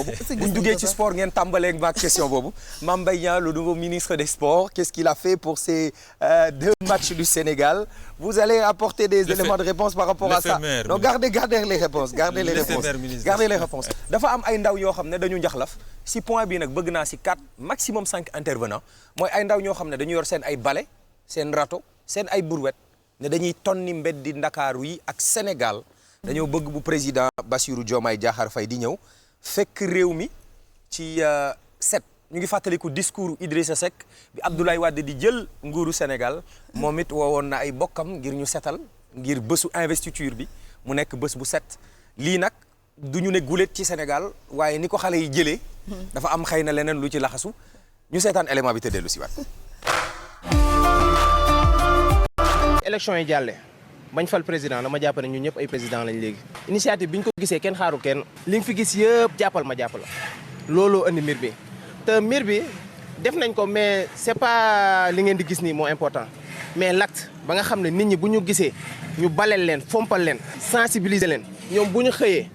buñ duggee ci sport ngeen tàmbalee ak ma question boobu Mame Mbaye Niang le nouveau ministre des sports qu'est-ce qu'il a fait pour ces 2 matchs du Sénégal vous allez apporter des éléments de réponse par rapport à ça non gardez les réponses dafa am ay ndaw yoo xam ne dañu njaxlaf si point bi nag bëgg naa si 4 maximum 5 intervenants mooy ay ndaw ñoo xam ne dañu yor seen ay balai seen râteau seen ay brouette ne dañuy tonni mbeddi Ndakaaru yi ak Sénégal dañoo bëgg bu président Bassirou Diomaye Diakhar Faye di ñëw fekk réew mi ci set ñu ngi fàttaliku discours Idrissa Seck bi Abdoulaye Wade di jël nguuru Sénégal moom it woowoon na ay bokkam ngir ñu setal ngir bésu investiture bi mu nekk bés bu set lii nag du ñu ne guléet ci Sénégal waaye ni ko xale yi jëlee dafa am xëy na leneen lu ci laxasu ñu seetaan élément bi te dellu si waat élection yi jàlle bañ fal président dama jàpp ne ñun ñëpp ay président lañ léegi initiative bi ñu ko gisee kenn xaaru kenn li nga fi gis yëpp jàppal ma jàpp la looloo indi mbir bi te mbir bi def nañ ko mais c'est pas li ngeen di gis nii moo important mais l'acte ba nga xam ne nit ñi bu ñu gisee ñu baleel leen fompal leen sensibiliser leen ñoom bu ñu xëyee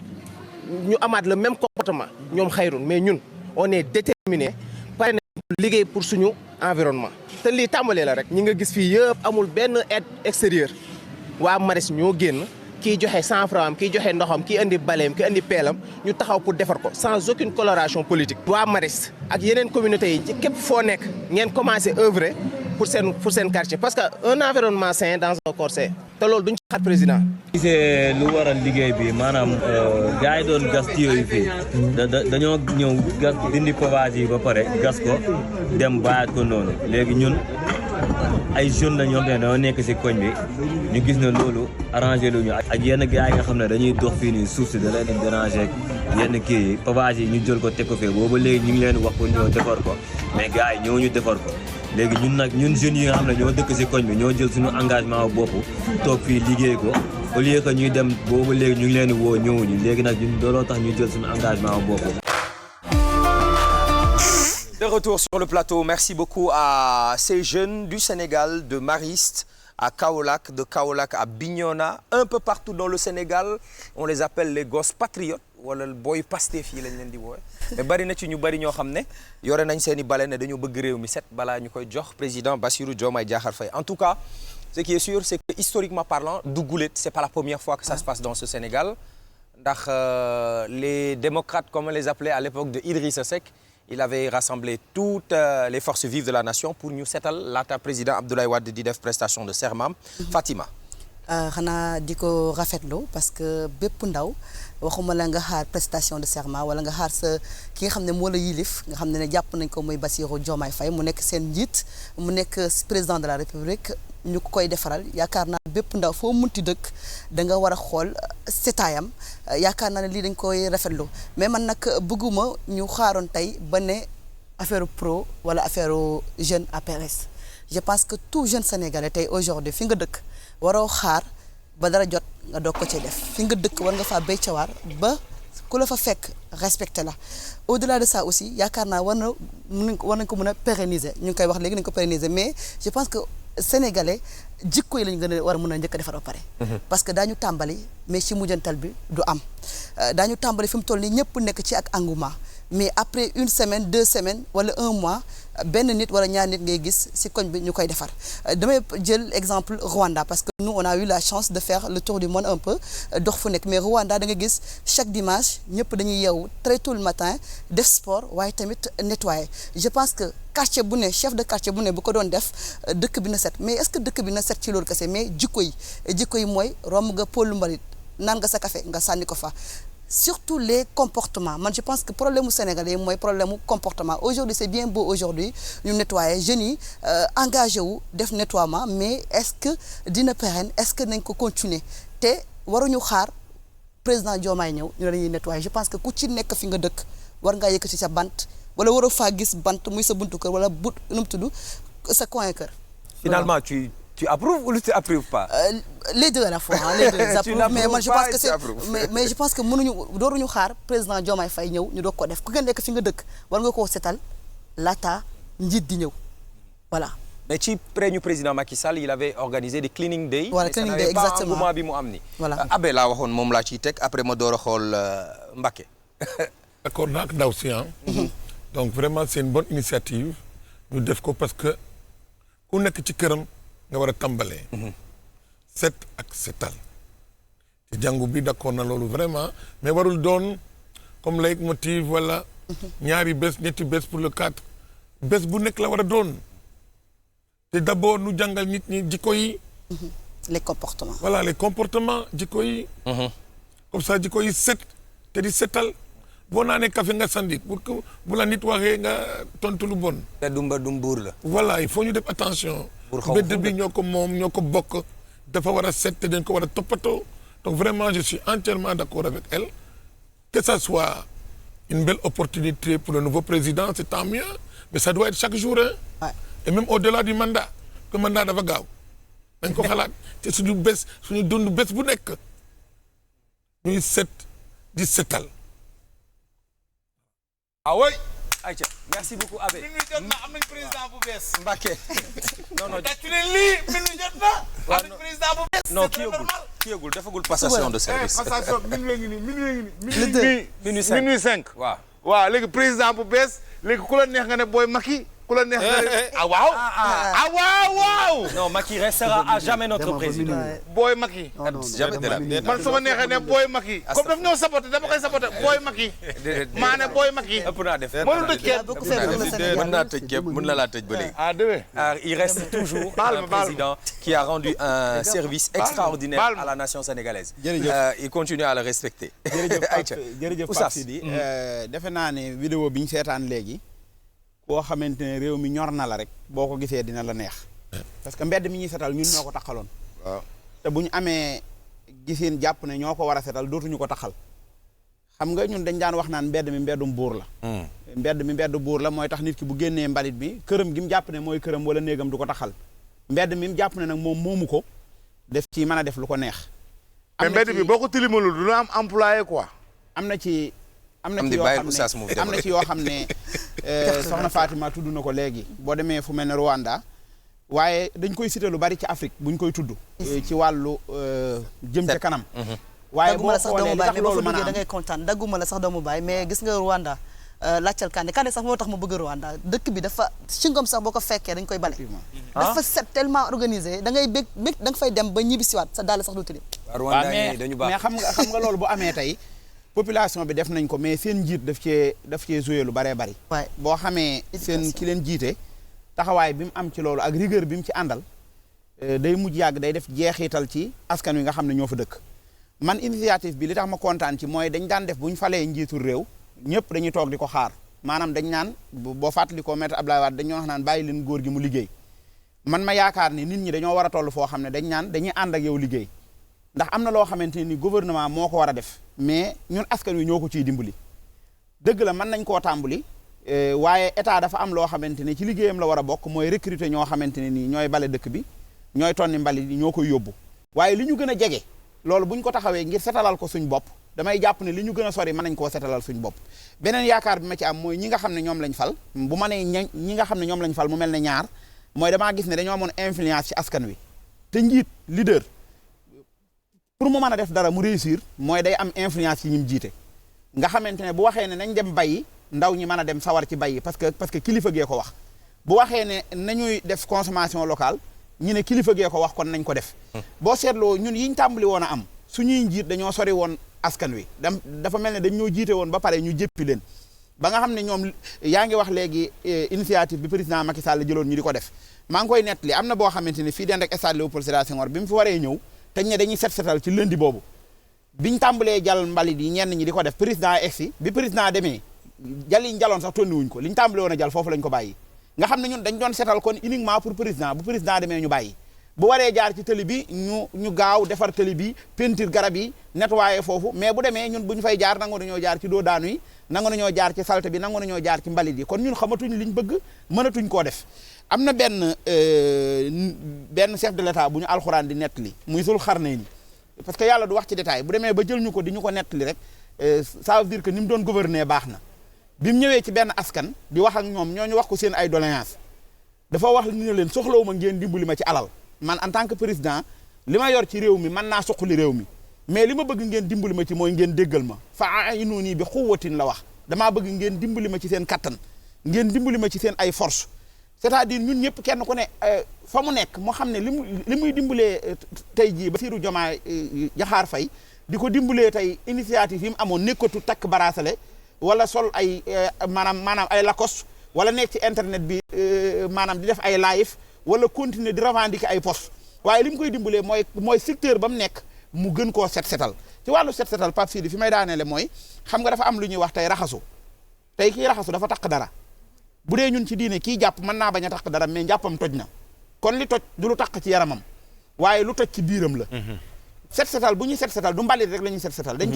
ñu amaat le même comportement ñoom xayrun mais ñun on est déterminé pare nañ liggéey pour suñu environnement te lii tàmbalee la rek ñi nga gis fii yëpp amul benn aide extérieure waa Maris ñoo génn kii joxe 100 francs am kii joxe ndoxam kii indi baleem kii indi peelam ñu taxaw pour defar ko sans aucune coloration politique. waa Maris ak yeneen communautés yi ci képp foo nekk ngeen commencé œuvrer pour seen quartier parce que un environnement sain dans un corps sain te loolu duñ ci xaar président. gisee lu waral liggéey bi maanaam gars yi doon gas tuyaux yi fii dañoo ñëw gas dindi pavage yi ba pare gas ko dem bàyyaat ko noonu léegi ñun. ay jeunes la ñoom dañoo nekk ci koñ bi ñu gis ne loolu arrangé lu ñu ak yenn gars yi nga xam ne dañuy dox fii nii suuf si da leen di déranger ak yenn kii yi pavage yi ñu jël ko teg ko fee booba léegi ñu ngi leen wax pour ñoo defar ko mais gars yi ñëw ñu defar ko léegi ñun nag ñun jeunes yi nga xam ne ñoo dëkk ci koñ bi ñoo jël suñu engagement bopp toog fii liggéey ko au lieu que ñuy dem booba léegi ñu ngi leen di woo ñëwuñu léegi nag ñun looloo tax ñu jël suñu engagement bopp. De retour sur le plateau, merci beaucoup à ces jeunes du Sénégal, de Mariste à Kaolack, de Kaolack à Bignona, un peu partout dans le Sénégal, on les appelle les gosses patriotes wala booy Pastef yi lañ leen di woowe mais bari na ci ñu bari ñoo xam ne yore nañ seen i bale ne dañoo bëgg réew mi set balaa ñu koy jox président Bassirou Diomaye Diakhar Faye. En tout cas, ce qui est sûr, c'est que historiquement parlant, du guléet, c'est pas la première fois que ça se passe dans ce Sénégal ndax les démocrates, comme on les appelait à l'époque de Idrissa Seck, il avait rassemblé toutes les forces vives de la nation pour ñu setal laata président Abdoulaye Wade di def prestation de serment. Fatima. xanaa di ko rafetlu parce que bépp ndaw waxuma la nga xaar prestation de serment wala nga xaar sa ki nga xam ne moo la yilif nga xam ne jàpp nañ ko muy Bassirou Diomaye Faye mu nekk seen njiit mu nekk président de la République ñu ko koy defaral yaakaar naa bépp ndaw foo munti dëkk da nga war a xool setaayam yaakaar naa ne lii dañ koy rafetlu mais man nag bëgguma ñu xaaroon tey ba ne affaire pro wala affaire jeune APRS. Je pense que tout jeune sénégalais tey aujourd'hui fi nga dëkk waroo xaar ba dara jot nga doog ko ci def fi nga dëkk war nga faa béy ca waar ba ku la fa fekk respecté la au-delà de ça aussi yaakaar naa war nañ ko mën a pérenniser ñu ngi koy wax léegi nañ ko pérenniser mais je pense que sénégalais jikko yi lañu gën a war a mën a njëkk a defar ba pare parce que daañu tàmbali mais ci mujjantal bi du am daañu tàmbali fi mu toll nii ñëpp nekk ci ak engouement mais après une semaine 2 semaines wala 1 mois benn nit wala ñaar nit ngay gis ci koñ bi ñu koy defar damay jël exemple Rwanda parce que nous on a eu la chance de faire le tour du monde un peu dox fu nekk mais Rwanda da nga gis chaque dimanche ñëpp dañuy yeewu très tôt le matin def sport waaye tamit nettoyer je pense que quartier bu ne chef de quartier bu ne bu ko doon def dëkk bi na set mais est-ce que dëkk bi na set ci loolu kese mais jikko yi mooy romb nga pôlu mbalit naan nga sa café nga sànni ko fa surtout les comportements man je pense que problème mu sénégalais mooy problème mu comportement aujourd'hui c'est bien beau aujourd'hui ñu nettoyer jeunes yi engagé wu def nettoiement mais est-ce que dina pérenne est-ce que nañ ko continuer te waruñu xaar président Diomaye ñëw ñu dañuy nettoyer je pense que ku ci nekk fi nga dëkk war ngaa yëkkati sa bant wala waroo faa gis bant muy sa buntu kër wala nu mu tudd sa coin kër. Finalement tu approuves ou tu approuves pas? Les deux à la fois les deux j'approuve mais man je pense que c'est mais je pense que dooruñu xaar président Diomaye Faye ñëw ñu doog ko def ku nga nekk fi nga dëkk war nga koo setal laata njiit di ñëw voilà. mais ci ñu président Macky Sall il avait organisé des cleaning day. voilà cleaning day exactement bi mu am ni. voilà Abe laa waxoon moom laa ciy teg après ma door a xool Mbacké. d'accord naa ak ndaw si donc vraiment c'est une bonne initiative ñu def ko parce que ku nekk ci këram nga war a tàmbalee set ak setal te jàngu bi d'accord na loolu vraiment mais warul doon comme leitmotiv wala ñaari bés ñetti bés pour le 4 bés bu nekk la war a doon te d'abord nu jàngal nit ñi jikko yi les comportements. voilà les comportements jikko yi comme ça jikko yi set te di setal boo naanee café nga sandi pour que bu la nit waxee nga tontu lu bon. te dumba dumbuur la. voilà il faut ñu def attention. mbedd bi ñoo ko moom ñoo ko bokk dafa war a set te dañ ko war a toppatoo donc vraiment je suis entièrement d'accord avec elle que ça soit une belle opportunité pour le nouveau président c'est tant mieux mais ça doit être chaque jour hein. Ouais. Et même au-delà du mandat que mandat dafa gaaw dañ ko xalaat te suñu bés suñu dund bés bu nekk ñuy set di setal. ah oui. ayca merci beaucoup Abbé. minuit jot na am nañ président bu bees. Mbacké. non non tàccu leen lii minuit jot na. am nañ président bu bees. non kii yëgul defagul passation de service. passation minuit ngi nii minuit 5 waaw. waaw léegi président bu bees léegi ku la neex nga ne booy Macky ku la neex nga ne ah waaw. ah waaw waaw. non Macky restera à jamais notre président. booy Macky. jamais de la man su ma neexee ne booy Macky. comme daf ñoo saboté dama koy saboté booy Macky. maa ne booy Macky. ëpp naa def mënul tëj kenn. mën naa tëj képp mën na laa tëj ba léegi. ah dëgg il reste toujours un président qui a rendu un service extraordinaire à la nation sénégalaise. Il continue à le respecter. jërëjëf Pape Sidi defe naa ne vidéo bi ñu seetaan léegi koo xamante ne réew mi ñor na la rek boo ko gisee dina la neex parce que mbedd mi ñuy setal ñun ñoo ko taxaloon waaw te bu ñu amee giseen jàpp ne ñoo ko war a setal dootuñu ko taxal xam nga ñun dañ daan wax naan mbedd mi mbeddum buur la mbedd mi mbeddu buur la mooy tax nit ki bu génnee mbalit bi këram gi mu jàpp ne mooy këram wala néegam du ko taxal mbedd mi mu jàpp ne nag moom moomu ko def ci mën a def lu ko neex mais mbedd bi boo ko tilimalul du am employé quoi am na ci yoo xam ne soxna Fatima tudd na ko léegi boo demee fu mel ne Rwanda waaye dañ koy cité lu bari ci Afrique buñ koy tudd ci wàllu jëm ca kanam waaye boo xoolee li tax loolu mën a am da ngay kontaan dagguma la sax doomu baay mais gis nga Rwanda làccal Kandé sax moo tax ma bëgg Rwanda dëkk bi dafa singom sax boo ko fekkee dañ koy bale dafa set tellement organisé da ngay bég da nga fay dem ba ñibbisiwaat sa daal sax du tilim mais xam nga loolu bu amee tey population bi def nañ ko mais seen njiit daf cee joué lu baree bari boo xamee seen ki leen jiite taxawaay bi mu am ci loolu ak rigueur bi mu ci àndal day mujj yàgg day def jeexital ci askan wi nga xam ne ñoo fa dëkk man initiative bi li tax ma kontaan ci mooy dañ daan def bu ñu falee njiitul réew ñëpp dañuy toog di ko xaar maanaam dañ naan boo fàttali ko maître Abdoulaye Wade dañoo wax naan bàyyi leen góor gi mu liggéey man ma yaakaar ni nit ñi dañoo war a toll foo xam ne dañ naan dañuy ànd ak yow liggéey ndax am na loo xamante ni gouvernement moo ko war a def mais ñun askan wi ñoo ko ciy dimbali dëgg la mën nañ koo tàmbali waaye état dafa am loo xamante ne ci liggéeyam la war a bokk mooy recruter ñoo xamante ne nii ñooy bale dëkk bi ñooy tonni mbali yi ñoo koy yóbbu waaye li ñu gën a jege loolu buñ ko taxawee ngir setalal ko suñ bopp damay jàpp ne li ñu gën a sori mën nañ koo setalal suñ bopp beneen yaakaar bi ma ci am mooy ñi nga xam ne ñoom lañ fal bu ma nee ñi nga xam ne ñoom lañ fal mu mel ne ñaar mooy damaa gis ne dañoo amoon influence ci askan wi te njiit leader pour mu mën a def dara mu réussir mooy day am influence ci ñim jiite nga xamante ne bu waxee ne nañ dem bayyi ndaw ñi mën a dem sawar ci bayyi parce que kilifa gee ko wax bu waxee ne nañuy def consommation locale ñu ne kilifa gee ko wax kon nañ ko def boo seetloo ñun yiñ tàmbali woon a am suñuy njiit dañoo sori woon askan wi dafa mel ne dañ ñoo jiite woon ba pare ñu jéppi leen ba nga xam ne ñoom yaa ngi wax léegi initiative bi président Macky Sall jëloon ñu di ko def maa ngi koy nettali am na boo xamante ne fii den rek stade Léopold Sédar Senghor bi mu fi waree ñëw te ne dañuy setal ci lundi boobu biñ tàmbalee jàll mbalit yi ñenn ñi di ko def président egsi bi président demee jal yi ñu jaloon sax tonniwuñ ko liñ tàmbalee woon a jàll foofu lañ ko bàyyi nga xam ne ñun dañ doon setal kon uniquement pour président bu président demee ñu bàyyi bu waree jaar ci tëli bi ñu gaaw defar tëli bi peinture garab yi nettoyer foofu mais bu demee ñun bu ñu fay jaar nangu nañoo jaar ci doo daanu yi nangu nañoo jaar ci salte bi nangu nañoo jaar ci mbalit yi kon ñun xamatuñ liñ bëgg mënatuñ koo def am na benn chef de l'état bu ñu alxuraan di nettali muy sul Xarnayni parce que yàlla du wax ci détail bu demee ba jël ñu ko di ñu ko nettali rek ça veut dire que ni mu doon gouverner baax na bi mu ñëwee ci benn askan di wax ak ñoom ñooñu wax ko seen ay doléance dafa wax ni ne leen soxlawuma ngeen dimbali ma ci alal man en tant que président li ma yor ci réew mi mën naa suqali réew mi mais li ma bëgg ngeen dimbali ma ci mooy ngeen déggal ma fa aynuuni bi xuwwatin la wax damaa bëgg ngeen dimbali ma ci seen kattan ngeen dimbali ma ci seen ay force c'est-à-dire ñun ñëpp kenn ku ne fa mu nekk moo xam ne li muy dimbalee tey jii Bassirou Diomaye Diakhar Faye di ko dimbalee tey initiative yi mu amoon nekkatu takk baraasale wala sol ay maanaam ay Lacoste wala nekk ci internet bi maanaam di def ay live wala continuer di revendiquer ay poste waaye li mu koy dimbalee mooy secteur ba mu nekk mu gën koo setal ci wàllu setal Pape Sidi fi may daaneele mooy xam nga dafa am lu ñuy wax tey raxasu tey kii raxasu dafa takk dara bu dee ñun ci diine kii jàpp mën naa bañ a takk dara mais njàppam toj na kon li toj du lu takk ci yaramam waaye lu toj ci biiram la setal bu ñuy setal du mbalit rek la ñuy setal dañ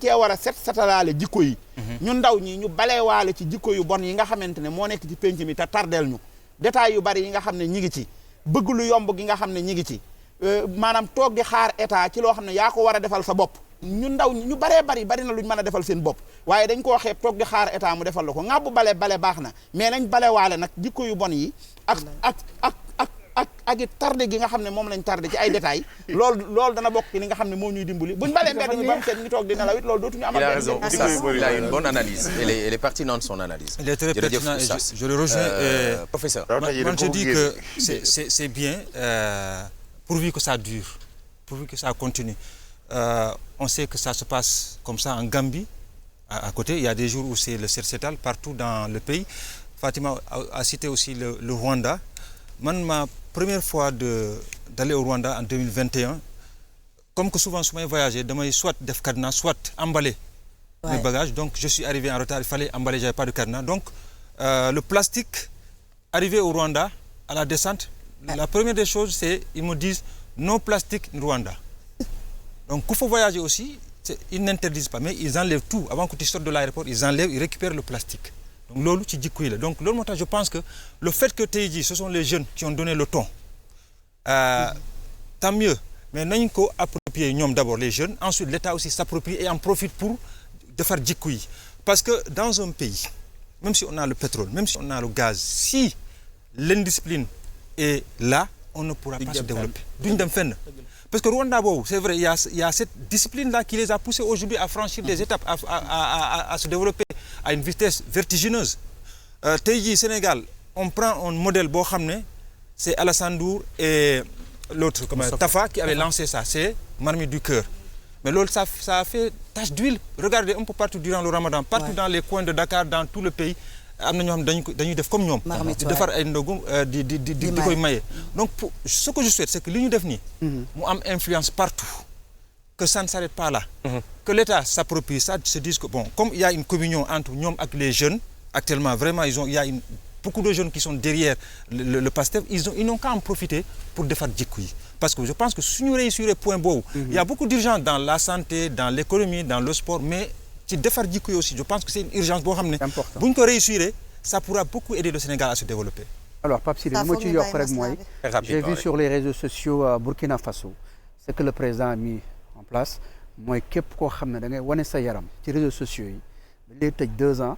cee war a setalaale jikko yi ñun ndaw ñi ñu baleewaale ci jikko yu bon yi nga xamante ne moo nekk ci penc mi te tardeel ñu détails yu bari yi nga xam ne ñi ngi ci bëgg lu yomb gi nga xam ne ñi ngi ci maanaam toog di xaar état ci loo xam ne yaa ko war a defal sa bopp ñu ndaw ñu bari na luñ mën a defal seen bopp waaye dañ koo xeeb toog di xaar état mu defal la ko ngàbbu bale baax na mais nañ balewaale nag jikko yu bon yi ak it tardé gi nga xam ne moom lañ tardé ci ay détails loolu dana bokk ci li nga xam ne moom ñuy dimbali buñ balee mbedd mi ba mu set ñu toog di nelaw it loolu dootuñu amal. Il a raison, il a une bonne analyse. Elle est pertinente son analyse. Elle est très pertinente et je le rejoins. Professeur. Moi je dis que c'est bien pourvu que ça dure, pourvu que ça continue. On sait que ça se passe comme ça en Gambie, à côté. Il y a des jours où c'est le set-setal partout dans le pays. Fatima a cité aussi le Rwanda. Ma première fois d'aller au Rwanda en 2021, comme que souvent su may voyager damay soit def cadenas soit emballer mes bagages. Donc je suis arrivé en retard, il fallait emballer, j'avais pas de cadenas. Donc le plastique, arrivé au Rwanda, à la descente, la première des choses c'est ils me disent non plastique Rwanda. Donc il faut voyager aussi, ils n'interdisent pas, mais ils enlèvent tout. Avant que tu sortes de l'aéroport, ils enlèvent, ils récupèrent le plastique. Donc loolu ci jikko yi la donc loolu moo tax je pense que le fait que tey jii ce sont les jeunes qui ont donné le ton tant mieux mais nañ ko approprier ñoom d'abord les jeunes ensuite l'État aussi s'approprie et en profite pour defar jikko yi parce que dans un pays même si on a le pétrole même si on a le gaz si l'indiscipline est là on ne pourra pas se développer duñ dem fenn parce que Rwanda boobu c'est vrai il y a cette discipline là qui les a poussés aujourd'hui à franchir des étapes à se développer à une vitesse vertigineuse tey jii Sénégal on prend un modèle boo xam ne c'est Alassane Ndour et l'autre Tafa qui avait lancé ça c'est Marmite du Cœur mais loolu ça a fait tache d'huile regardez un peu partout durant le Ramadan partout dans les coins de Dakar dans tout le pays am na ñoo xam ne dañuy def comme ñoom di defar ay ndogu di koy maye donc ce que je souhaite c'est que li ñu def nii mu am influence partout que ça ne s'arrête pas là que l'État s'approprie ça se dise que bon comme il y a une communion entre ñoom ak les jeunes actuellement vraiment il y a beaucoup de jeunes qui sont derrière le PASTEF ils n'ont qu'à en profiter pour defar jikko yi parce que je pense que suñu réussir point boobu il y a beaucoup d'urgence dans la santé dans l'économie dans le sport mais ci defar jikko yi aussi je pense que c'est une urgence boo xam ne bu ñu ko réussir ça pourra beaucoup aider le Sénégal à se développer. Alors Pape Sidi li ma ci yokk rek mooy j'ai vu sur les réseaux sociaux Burkina Faso ce que le président a mis en place mooy képp koo xam ne da ngay wane sa yaram ci réseaux sociaux yi dañ lay tëj 2 ans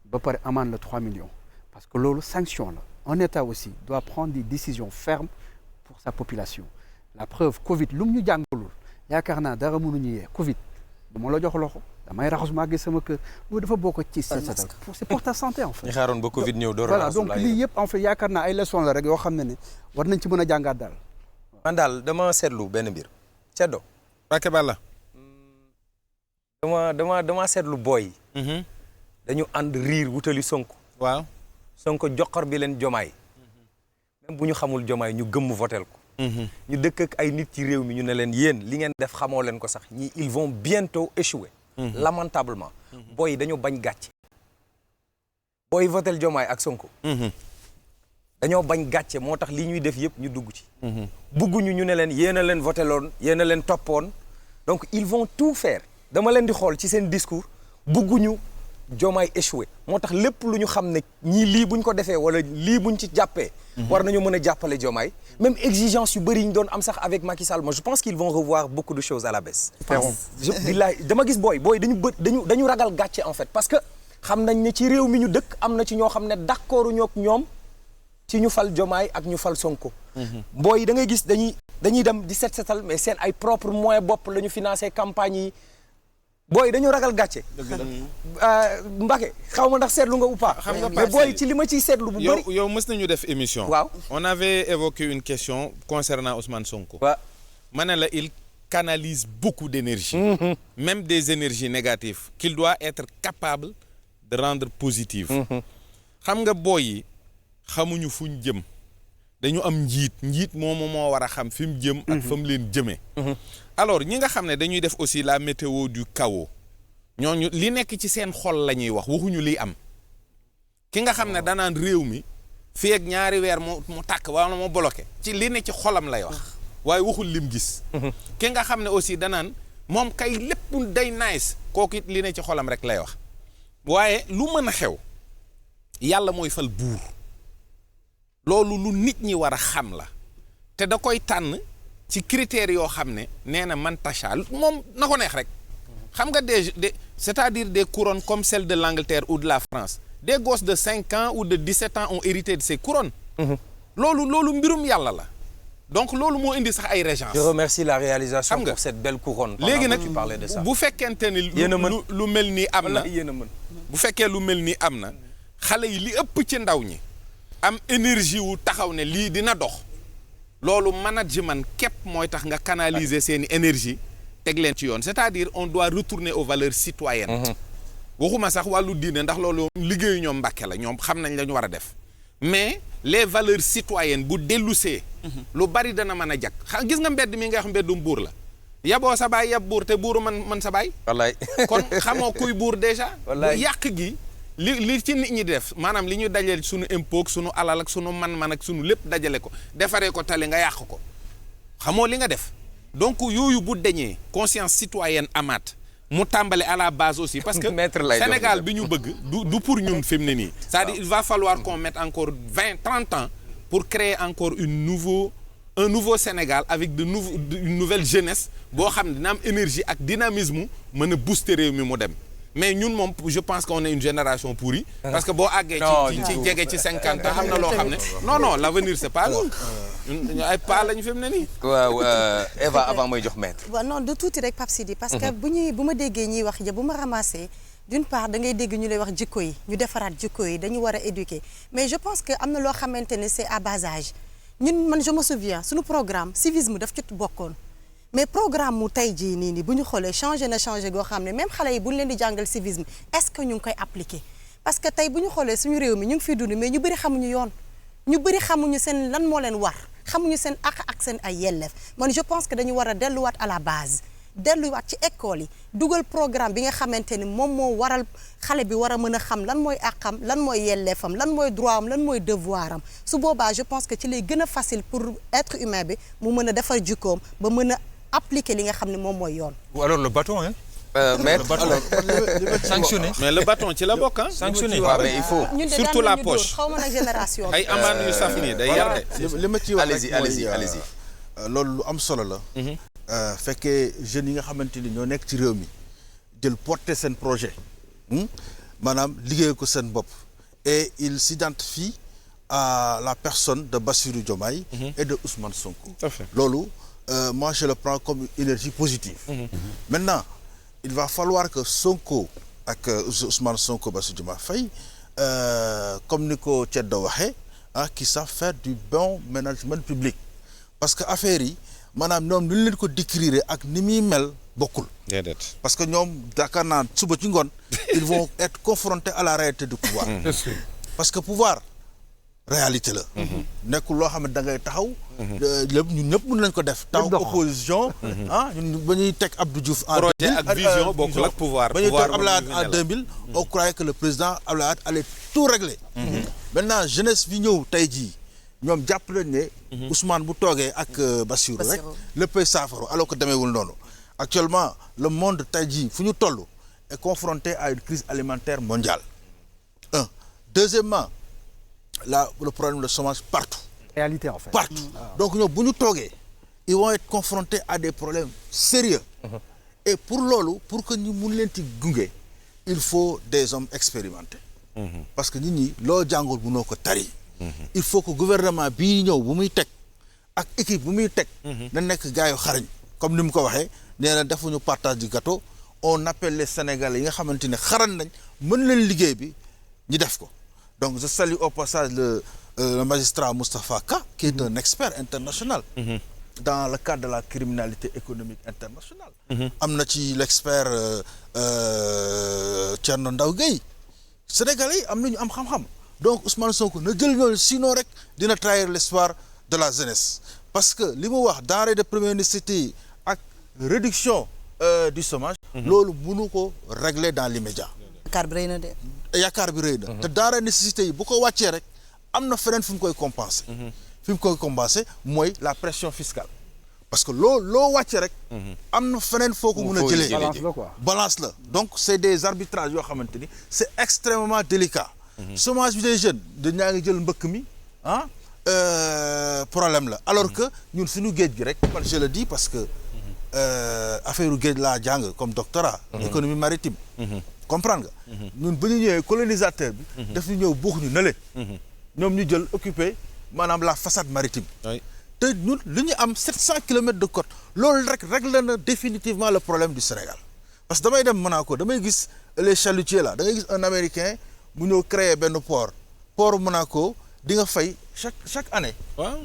ba pare amende la 3 millions parce que loolu sanction la un État aussi doit prendre des décisions fermes pour sa population la preuve Covid lu mu ñu jàngalul yaakaar naa dara mënuñu yee Covid dama la jox loxo damay raxas maa gis sama kër loolu dafa bokk ci setal c'est pour ta santé en fait. ñu xaaroon ba Covid ñëw door voilà donc lii yëpp en fait yaakaar naa ay leçons la rek yoo xam ne war nañ ci mën a jàngaat daal. man daal dama seetlu benn mbir Ceddo. Bakke Balla. dama seetlu booy. dañu ànd riir wutali Sonko. waaw Sonko joxor bi leen Jomaay. même bu ñu xamul Jomaay ñu gëmm votel ko. ñu dëkk ak ay nit ci réew mi ñu ne leen yéen li ngeen def xamoo leen ko sax ñii ils vont bientôt échouer. lamentablement. booy dañoo bañ gàcce. booy votel Jomaay ak Sonko. dañoo bañ gàcce moo tax li ñuy def yëpp ñu dugg ci. bugguñu ñu ne leen yéen a leen voteloon yéen a leen toppoon donc ils vont tout faire dama leen di xool ci seen discours bugguñu Jomaay échoué moo tax lépp lu ñu xam ne ñii lii buñ ko defee wala lii buñ ci jàppee. war nañu mën a jàppale Jomaay même exigence yu bëri yi ñu doon am sax avec Macky Sall moi je pense qu'ils vont revoir beaucoup de choses à la baisse. billahi dama gis booy dañu ragal gàcce en fait parce que xam nañ ne ci réew mi ñu dëkk am na ci ñoo xam ne d'accord ñoo ak ñoom. ci ñu fal Jomaay ak ñu fal Sonko. booy yi da ngay gis dañuy dem di setal mais seen ay propre moyen bopp la ñu financé campagne yi booy dañoo ragal gàcce. Mbacke xaw ma ndax seetlu nga ou pas. xam nga mais booy ci li ma ciy seetlu bu bëri. yow mës nañu def émission. waaw on avait évoqué une question concernant Ousmane Sonko. waaw ma ne la il canalise beaucoup d'énergie. Même des énergies négatives qu'il doit être capable de rendre positives. xam nga booy yi xamuñu fuñ jëm. dañu am njiit moomu moo war a xam fi mu jëm. ak fa mu leen jëmee. alors ñi nga xam ne dañuy def aussi la météo du chaos ñooñu li nekk ci seen xol la ñuy wax waxuñu liy am. ki nga xam ne danaan réew mi fii ak ñaari weer mu tàkk wala mu bloqué ci li ne ci xolam lay wax. waaye waxul lim gis. ki nga xam ne aussi danaan moom kay lépp day nice kooku it li ne ci xolam rek lay wax. waaye lu mën a xew yàlla mooy fal buur. loolu lu nit ñi war a xam la te da koy tànn ci critères yoo xam ne nee na man tacha moom na ko neex rek xam nga c'est-à-dire des couronnes comme celle de l'Angleterre ou de la France des gosses de 5 ans ou de 17 ans ont hérité de ces couronnes. loolu mbirum yàlla la donc loolu moo indi sax ay régence. je remercie la réalisation pour cette belle couronne. léegi nag bu fekkente ni lu mel nii am na bu fekkee lu mel nii am na xale yi li ëpp ci ndaw ñi am énergie wu taxaw ne lii dina dox loolu management képp mooy tax nga canaliser seeni énergie teg leen ci yoon c'est-à-dire on doit retourner aux valeurs citoyennes. waxuma sax wàllu diine ndax loolu liggéeyu ñoom Mbàkke la ñoom xam nañ la ñu war a def mais les valeurs citoyennes bu dellusee lu bari dana mën a jag gis nga mbedd mi nga wax mbeddum buur la yaboo sa baay yab buur te buuru man sa baay. wallaay kon xamoo kuy buur déjà. wallaay yàq gi. li ci nit ñi def maanaam li ñu dajale sunu impôt sunu alal ak sunu man-man ak sunu lépp dajale ko defaree ko tali nga yàq ko xamoo li nga def donc yooyu bu deñee conscience citoyenne amaat mu tàmbale à la base aussi parce que Sénégal bi ñu bëgg du pour ñun fi mu ne nii c'est-à-dire il va falloir qu'on mette encore 20-30 ans pour créer encore un nouveau Sénégal avec une nouvelle jeunesse boo xam ne dina am énergie ak dynamisme mën a booster réew mi mu dem. mais ñun moom je pense qu'on est une génération pourrie. parce que boo àggee ci jege ci 50 ans xam na loo xam ne. non l'avenir c'est pas nous. ñun ay pas lañu fi mu ne nii. waaw Eva avant mooy jox maître. waaw non du tuuti rek Pape Sidi. parce que bu ma déggee ñuy wax ja bu ma ramassé d'une part da ngay dégg ñu lay wax jikko yi ñu defaraat jikko yi dañu war a éduquer mais je pense que am na loo xamante ne c'est à bas âge ñun man je me souviens suñu programme civisme daf ci bokkoon. mais programme mu tey jii nii bu ñu xoolee changé goo xam ne même xale yi bu ñu leen di jàngal civisme est-ce que ñu ngi koy appliquer parce que tey bu ñu xoolee suñu réew mi ñu ngi fiy dund mais ñu bëri xamuñu yoon ñu bëri xamuñu seen lan moo leen war xamuñu seen ak seen ay yelleef man je pense que dañu war a delluwaat à la base delluwaat ci école yi dugal programme bi nga xamante ni moom moo waral xale bi war a mën a xam lan mooy àqam lan mooy yelleefam lan mooy droit am lan mooy devoir am su boobaa je pense que ci lay gën a facile pour être humain bi mu mën a defar jikkoom ba mën a appliquer li nga xam ne moom mooy yoon. ou alors le bâton hein. Maître sanctionné. mais le bâton ci la bokk ah. sanctionné mais il faut. surtout la poche xaw ma nag génération ay amaan yu saf nii day yar de. li ma ciy wax allez-y loolu lu am solo la. fekkee jeunes yi nga xamante ni ñoo nekk ci réew mi jël porter seen projet. maanaam liggéey ko seen bopp. et il s'identifie à la personne de Bassirou Diomaye. et de Ousmane Sonko. tout à fait loolu. Moi je le prends comme une énergie positive. Maintenant il va falloir que Sonko ak Ousmane Sonko Bassirou Diomaye Faye comme ni ko Ceddo waxee qui savent faire du bon management public parce que affaire yi maanaam ñoom ni ñu leen ko décrire ak ni muy mel bokkul. déedéet parce que ñoom yaakaar naa suba ci ngoon ils vont être confrontés à la réalité du pouvoir. parce que pouvoir réalité la. nekkul loo xam ne da ngay taxaw. lépp ñun ñëpp mën nañ ko def. taxaw opposition. ñun ba ñuy teg Abdou Diouf. en projet ak vision bokkul ak pouvoir. ba ñuy teg Abdoulaye Wade en 2000. on croyait que le président Abdoulaye Wade allait tout régler. maintenant jeunesse bi ñëw tey jii ñoom jàpp nañ ne. Ousmane bu toogee ak Bassirou rek. léppay saafara alors que demeewul noonu. actuellement le monde tey jii fu ñu toll est confronté à une crise alimentaire mondiale. deuxièmement. Là, le problème de chômage partout. Réalité en fait. Partout. Donc ñoom bu ñu toogee ils vont être confrontés à des problèmes sérieux. Et pour loolu pour que ñu mun leen ci gunge il faut des hommes expérimentés. parce que nit ñi loo jàngul mënoo ko tari. il faut que gouvernement bii ñëw bu muy teg ak équipe bu muy teg. na nekk gars yu xarañ comme ni mu ko waxee nee na defuñu partage du gâteau on appelle les Sénégalais yi nga xamante ne xaran nañ mën leen liggéey bi ñu def ko donc je salue au passage le magistrat Moustapha Ka qui est un expert international dans le cadre de la criminalité économique internationale am na ci l'expert Thierno Ndaw Gueye Sénégalais yi am nañu am xam-xam donc Ousmane Sonko na jël ñooñu sinon rek dina trahir l'espoir de la jeunesse parce que li mu wax denrées de première nécessité yi ak réduction du chômage loolu mënu ko régler dans l'immédiat yaakaar bi rëy na de yaakaar bi rëy na te denrées nécessité yi bu ko wàccee rek am na feneen fi mu koy compenser fi mu koy compenser mooy la pression fiscale parce que loo wàcce rek am na feneen foo ko mën a jëlee balance la donc c'est des arbitrages yoo xamante ni c'est extrêmement délicat chômage bi des jeunes dañaa ngi jël mbëkk mi problème la alors que ñun suñu géej gi rek man je le dis parce que affaire géej laa jàng comme doctorat économie maritime comprendre nga ñun ba ñu ñëwee colonisateur bi daf ñu ñëw buux ñu nële ñoom ñu jël occupé maanaam la façade maritime te ñun li ñu am 700 kilomètres de côte loolu rek réglé na définitivement le problème du Sénégal parce que damay dem Monaco damay gis les chalutiers là da ngay gis un américain mu ñëw créer benn port Monaco di nga fay chaque année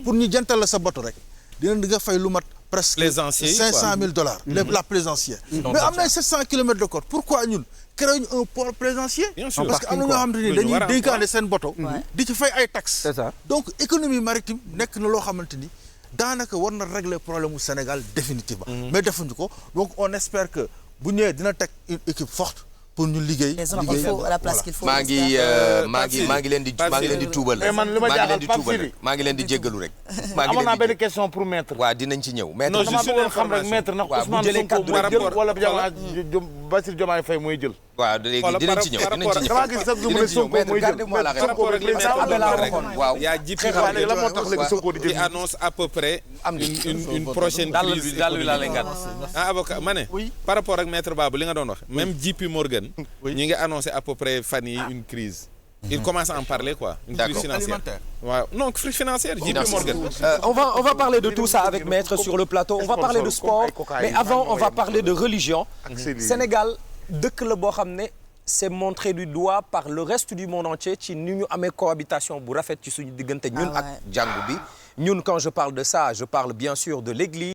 pour ñu jantal la sa bateau rek di nga fay lu mat presque $500,000 la plaisancière mais am na 700 kilomètres de côte pourquoi ñun créé ñu un port plaisancier parce que am na ñoo xam ne dañuy dénkaane seen bateau di ci fay ay taxes donc économie maritime nekk na loo xamante ni daanaka war na régler problème mu Sénégal définitivement mais defuñu ko donc on espère que bu ñëwee dina teg une équipe forte pour ñu liggéey maa ngi leen di tuubal maa ngi leen di jéggalu rek amoon naa benn question pour maître waaw dinañ ci ñëw maître dama bëggoon xam rek maître ndax Ousmane Sonko mooy jël wala Bassirou Diomaye Faye mooy jël waaw léegi dinañ ci ñëw dama gis sax mu ne Sonko mooy jël Sonko rek waaw yaa jiipi la moo tax léegi Sonko di jël qui annonce à peu près une prochaine crise avocat ma ne par rapport ak maître Babou li nga doon wax même JP Morgan ñi ngi annoncé à peu près fan yi une crise il commence à en parler quoi une crise financière waaw non crise financière JP Morgan on va parler de tout ça avec maître sur le plateau on va parler de sport mais avant on va parler de religion Sénégal dëkk la boo xam ne c'est montré du doigt par le reste du monde entier ci ni ñu amee cohabitation bu rafet ci suñu diggante ñun ak jàngu bi ñun quand je parle de ça je parle bien sûr de l'église